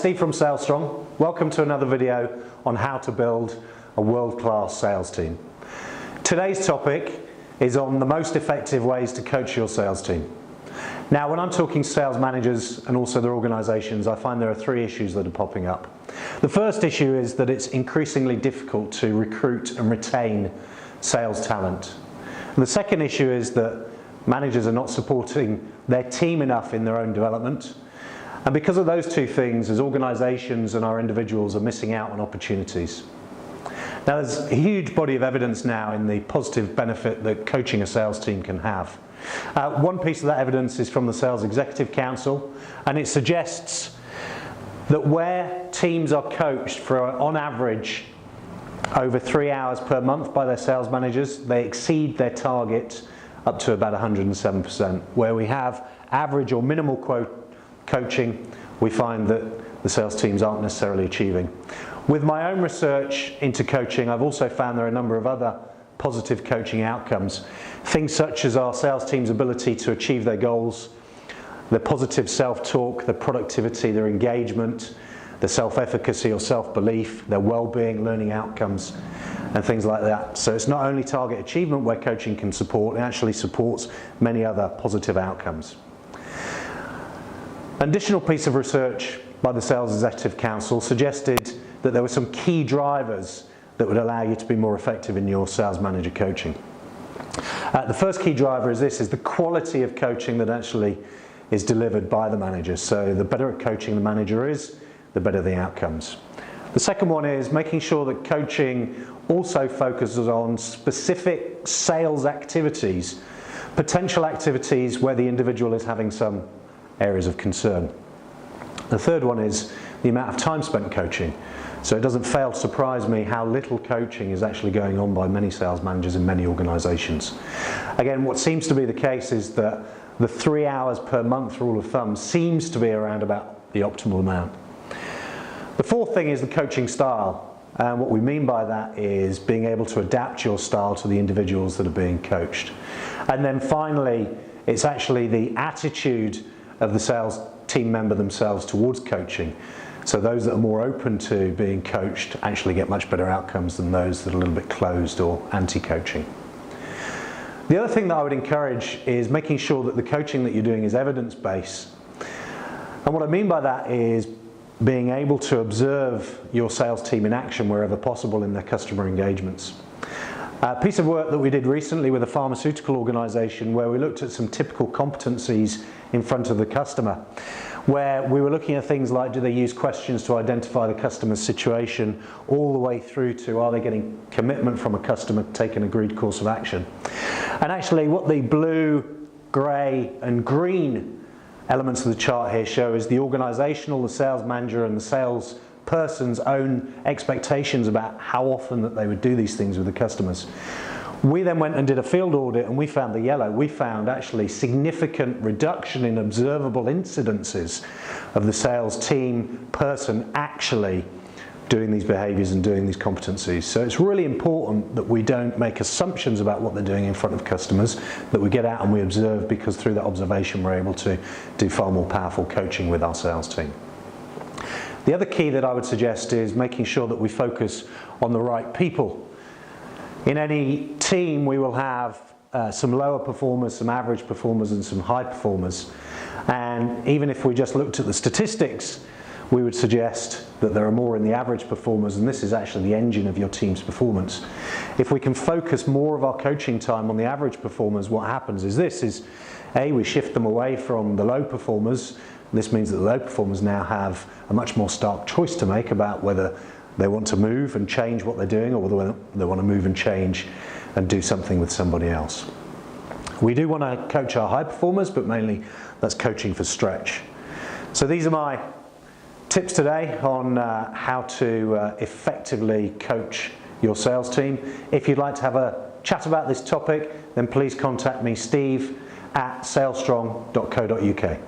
Steve from Sales Strong. Welcome to another video on how to build a world-class sales team. Today's topic is on the most effective ways to coach your sales team. Now, when I'm talking sales managers and also their organisations, I find there are three issues that are popping up. The first issue is that it's increasingly difficult to recruit and retain sales talent. And the second issue is that managers are not supporting their team enough in their own development. And because of those two things, as organisations and our individuals are missing out on opportunities. Now, there's a huge body of evidence now in the positive benefit that coaching a sales team can have. One piece of that evidence is from the Sales Executive Council, and it suggests that where teams are coached for, on average, over 3 hours per month by their sales managers, they exceed their target up to about 107%. Where we have average or minimal coaching, we find that the sales teams aren't necessarily achieving. With my own research into coaching, I've also found there are a number of other positive coaching outcomes. Things such as our sales team's ability to achieve their goals, their positive self-talk, their productivity, their engagement, their self-efficacy or self-belief, their well-being, learning outcomes, and things like that. So it's not only target achievement where coaching can support, it actually supports many other positive outcomes. An additional piece of research by the Sales Executive Council suggested that there were some key drivers that would allow you to be more effective in your sales manager coaching. The first key driver is the quality of coaching that actually is delivered by the manager. So the better at coaching the manager is, the better the outcomes. The second one is making sure that coaching also focuses on specific sales activities, potential activities where the individual is having some areas of concern. The third one is the amount of time spent coaching. So it doesn't fail to surprise me how little coaching is actually going on by many sales managers in many organisations. Again, what seems to be the case is that the 3 hours per month rule of thumb seems to be around about the optimal amount. The fourth thing is the coaching style. And what we mean by that is being able to adapt your style to the individuals that are being coached. And then finally, it's actually the attitude of the sales team member themselves towards coaching. So those that are more open to being coached actually get much better outcomes than those that are a little bit closed or anti-coaching. The other thing that I would encourage is making sure that the coaching that you're doing is evidence-based. And what I mean by that is being able to observe your sales team in action wherever possible in their customer engagements. A piece of work that we did recently with a pharmaceutical organisation where we looked at some typical competencies in front of the customer, where we were looking at things like, do they use questions to identify the customer's situation, all the way through to, are they getting commitment from a customer to take an agreed course of action. And actually what the blue, grey and green elements of the chart here show is the organisational, the sales manager and the sales person's own expectations about how often that they would do these things with the customers. We then went and did a field audit and we found the yellow. We found actually significant reduction in observable incidences of the sales team person actually doing these behaviours and doing these competencies. So it's really important that we don't make assumptions about what they're doing in front of customers, that we get out and we observe, because through that observation we're able to do far more powerful coaching with our sales team. The other key that I would suggest is making sure that we focus on the right people. In any team we will have some lower performers, some average performers and some high performers. And even if we just looked at the statistics, we would suggest that there are more in the average performers, and this is actually the engine of your team's performance. If we can focus more of our coaching time on the average performers, what happens is we shift them away from the low performers. This means that the low performers now have a much more stark choice to make about whether they want to move and change what they're doing, or whether they want to move and change and do something with somebody else. We do want to coach our high performers, but mainly that's coaching for stretch. So these are my tips today on how to effectively coach your sales team. If you'd like to have a chat about this topic, then please contact me, Steve, at salesstrong.co.uk.